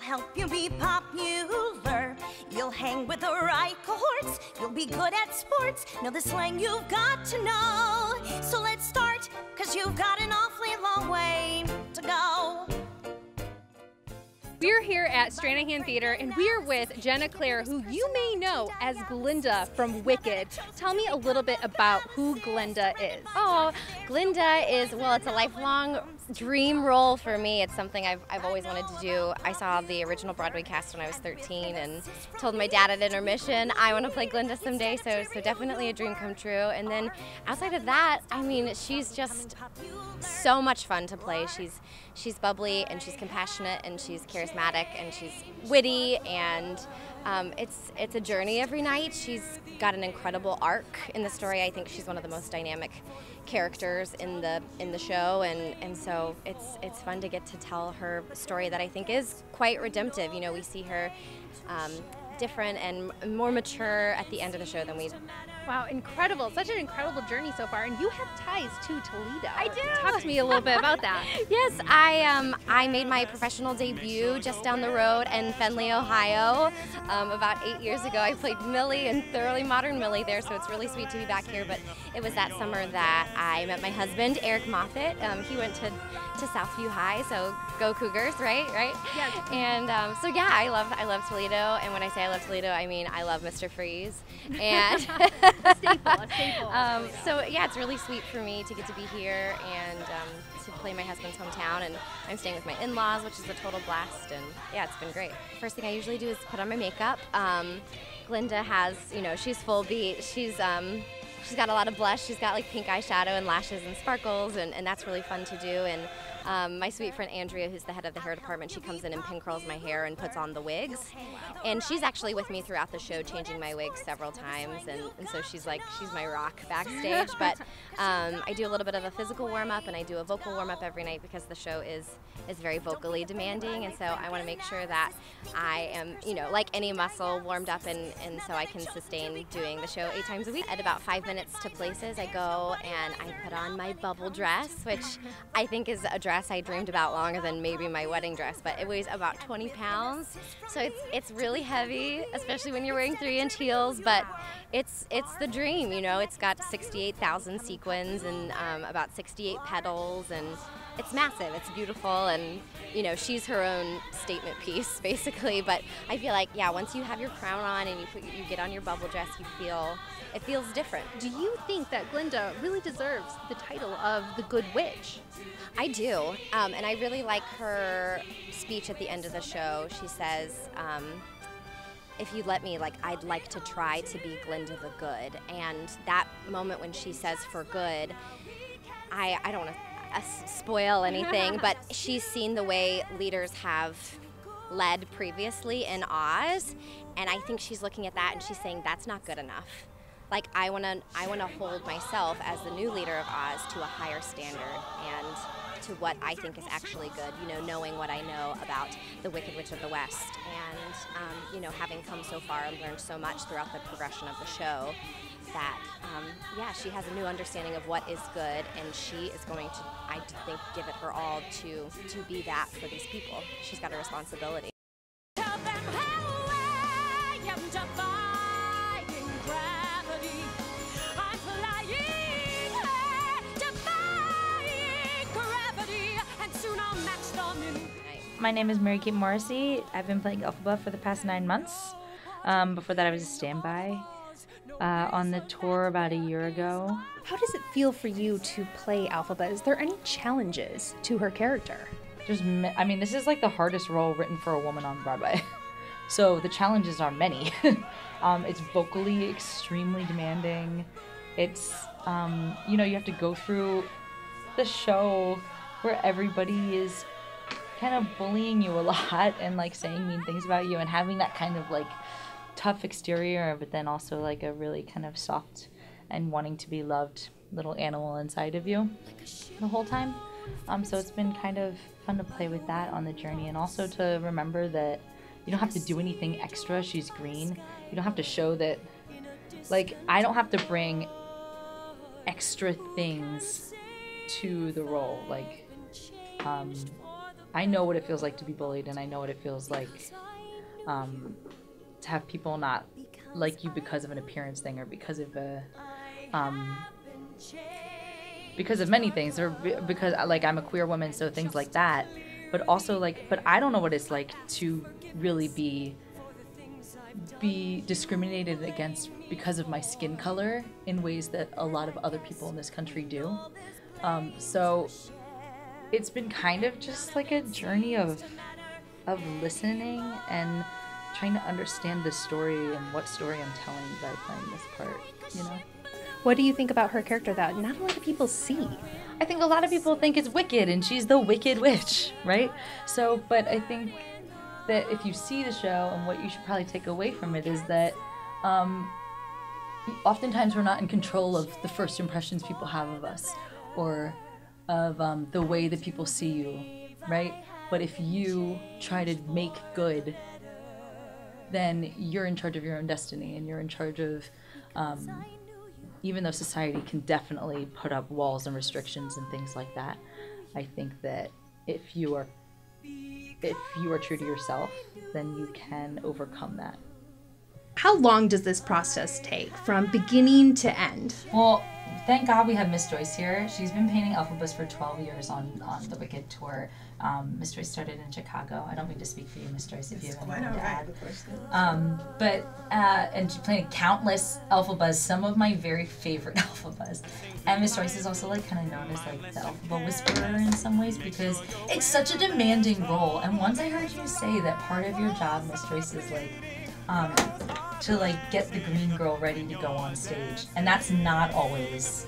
help you be popular. You'll hang with the right cohorts. You'll be good at sports. Know the slang you've got to know. So let's start, 'cause you've got an awfully long way to go. We're here at Stranahan Theater, and we are with Jenna Claire, who you may know as Glinda from Wicked. Tell me a little bit about who Glinda is. Oh, Glinda is, well, it's a lifelong dream role for me. It's something I've always wanted to do. I saw the original Broadway cast when I was 13 and told my dad at intermission, I want to play Glinda someday, so definitely a dream come true. And then outside of that, I mean, she's just so much fun to play. She's bubbly, and she's compassionate, and she's charismatic, and she's witty, and it's a journey every night. She's got an incredible arc in the story. I think she's one of the most dynamic characters in the show, and so it's fun to get to tell her story that I think is quite redemptive. You know, we see her different and more mature at the end of the show than we. Wow, incredible. Such an incredible journey so far, and you have ties to Toledo. I do. Talk to me a little bit about that. Yes, I made my professional debut just down the road in Fenley, Ohio, about 8 years ago. I played Millie and Thoroughly Modern Millie there, so it's really sweet to be back here. But it was that summer that I met my husband, Eric Moffat. He went to Southview High, so go Cougars, right? Yes. And so yeah, I love Toledo, and when I say I love Toledo, I mean I love Mr. Freeze. And a staple. So yeah, it's really sweet for me to get to be here and to play my husband's hometown, and I'm staying with my in-laws, which is a total blast, and yeah, it's been great. First thing I usually do is put on my makeup. Glinda has, you know, she's full beat. She's got a lot of blush. She's got like pink eyeshadow and lashes and sparkles, and that's really fun to do. And my sweet friend Andrea, who's the head of the hair department, she comes in and pin curls my hair and puts on the wigs. And she's actually with me throughout the show, changing my wigs several times, and so she's my rock backstage. But I do a little bit of a physical warm-up, and I do a vocal warm-up every night because the show is very vocally demanding, and so I want to make sure that I am, you know, like any muscle, warmed up, and so I can sustain doing the show 8 times a week. At about 5 minutes to places, I go and I put on my bubble dress, which I think is a dress I dreamed about longer than maybe my wedding dress, but it weighs about 20 pounds, so it's really heavy, especially when you're wearing 3-inch heels, but it's the dream, you know. It's got 68,000 sequins and about 68 petals, and it's massive, it's beautiful, and you know, she's her own statement piece basically. But I feel like, yeah, once you have your crown on and you get on your bubble dress, it feels different. Do you think that Glinda really deserves the title of the Good Witch? I do, and I really like her speech at the end of the show. She says, if you let me, like, I'd like to try to be Glinda the Good. And that moment when she says for good, I don't want to spoil anything, but she's seen the way leaders have led previously in Oz, and I think she's looking at that and she's saying that's not good enough. Like, I want to hold myself as the new leader of Oz to a higher standard and to what I think is actually good, you know, knowing what I know about the Wicked Witch of the West, and you know, having come so far and learned so much throughout the progression of the show, that yeah, she has a new understanding of what is good, and she is going to, I think, give it her all to be that for these people. She's got a responsibility. Tell them how I am defying gravity. I'm flying, defying gravity, and soon I'll match them in. My name is Mary Kate Morrissey. I've been playing Elphaba for the past 9 months. Before that, I was a standby on the tour about a year ago. How does it feel for you to play Elphaba? Is there any challenges to her character? I mean, this is like the hardest role written for a woman on Broadway. So the challenges are many. It's vocally extremely demanding. It's, you know, you have to go through the show where everybody is kind of bullying you a lot and like saying mean things about you, and having that kind of like tough exterior, but then also like a really kind of soft and wanting to be loved little animal inside of you the whole time. So it's been kind of fun to play with that on the journey, and also to remember that you don't have to do anything extra. She's green. You don't have to show that, like, I don't have to bring extra things to the role. Like, I know what it feels like to be bullied, and I know what it feels like to have people not like you because of an appearance thing, or because of many things, or because like I'm a queer woman, so things like that. But also but I don't know what it's like to really be discriminated against because of my skin color in ways that a lot of other people in this country do. So it's been kind of just like a journey of listening and trying to understand the story and what story I'm telling by playing this part, you know? What do you think about her character that not a lot of people see? I think a lot of people think it's Wicked, and she's the Wicked Witch, right? So, but I think that if you see the show, and what you should probably take away from it is that oftentimes we're not in control of the first impressions people have of us, or of the way that people see you, right? But if you try to make good, then you're in charge of your own destiny, and you're in charge of, even though society can definitely put up walls and restrictions and things like that, I think that if you are true to yourself, then you can overcome that. How long does this process take from beginning to end? Well, thank God we have Miss Joyce here. She's been painting Elphaba for 12 years on the Wicked tour. Miss Joyce started in Chicago. I don't mean to speak for you, Miss Joyce, if you have anything to add. And she painted countless Elphabas, some of my very favorite Elphabas. And Miss Joyce is also like kind of known as like the Elphaba whisperer in some ways, because it's such a demanding role. And once I heard you say that part of your job, Miss Joyce, is like to like get the green girl ready to go on stage, and that's not always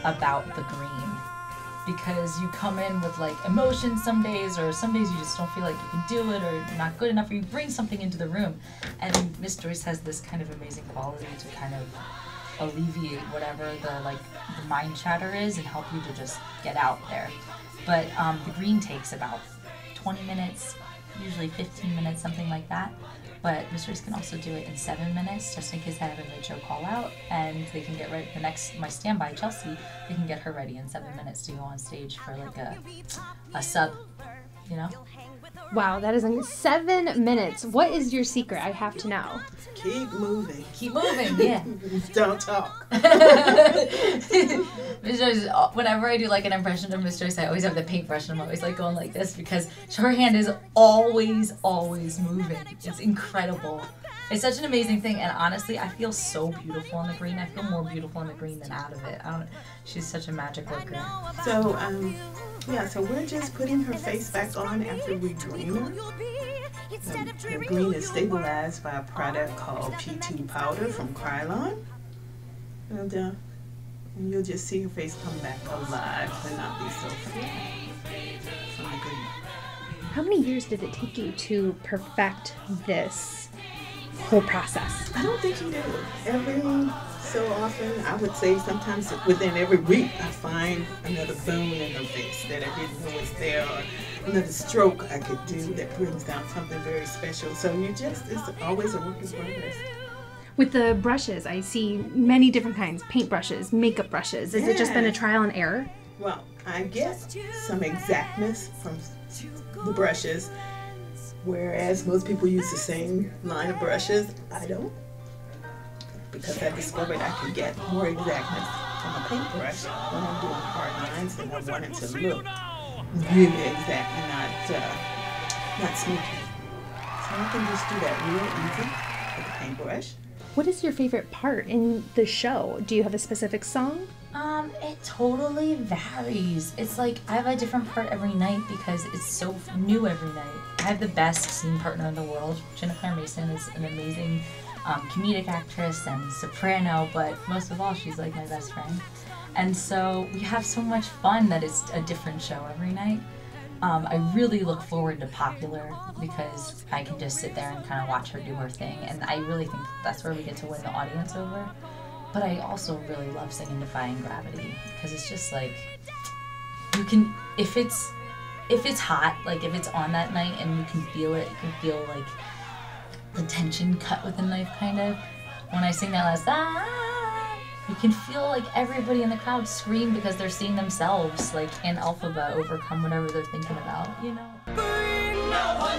about the green, because you come in with like emotions some days, or some days you just don't feel like you can do it, or you're not good enough, or you bring something into the room, and Miss Joyce has this kind of amazing quality to kind of alleviate whatever the mind chatter is and help you to just get out there. But the green takes about 20 minutes, usually 15 minutes, something like that. But Miss Joyce can also do it in 7 minutes, just in case I have a mid-show call out, and they can get ready. My standby, Chelsea, they can get her ready in 7 minutes to go on stage for like a sub, you know? Wow, that is 7 minutes. What is your secret? I have to know. Keep moving. Keep moving, yeah. Don't talk. Miss Joyce, whenever I do like an impression of Miss Joyce, I always have the paintbrush, and I'm always like going like this, because her hand is always moving. It's incredible. It's such an amazing thing, and honestly, I feel so beautiful on the green. I feel more beautiful on the green than out of it. She's such a magic worker. So, so we're just putting her face back on after we green her. The green is stabilized by a product called P2 powder from Krylon. And you'll just see her face come back alive and not be so from the green. How many years did it take you to perfect this whole process? I don't think you do. Every so often, I would say sometimes within every week, I find another bone in her face that I didn't know was there, or another stroke I could do that brings out something very special. So it's always a work in progress. With the brushes, I see many different kinds, paint brushes, makeup brushes. Has it just been a trial and error? Well, I get some exactness from the brushes, whereas most people use the same line of brushes. I don't, because I discovered I can get more exactness from a paintbrush when I'm doing hard lines, and I want it to look really exact and not sneaky. So I can just do that real easy with a paintbrush. What is your favorite part in the show? Do you have a specific song? It totally varies. It's like I have a different part every night because it's so new every night. I have the best scene partner in the world. Jennifer Mason is an amazing comedic actress and soprano, but most of all, she's like my best friend. And so we have so much fun that it's a different show every night. I really look forward to Popular because I can just sit there and kind of watch her do her thing, and I really think that's where we get to win the audience over. But I also really love singing Defying Gravity because it's just like, you can, if it's hot, like if it's on that night and you can feel it, you can feel like the tension cut with a knife kind of. When I sing that last you can feel like everybody in the crowd scream because they're seeing themselves like in Elphaba overcome whatever they're thinking about, you know? no one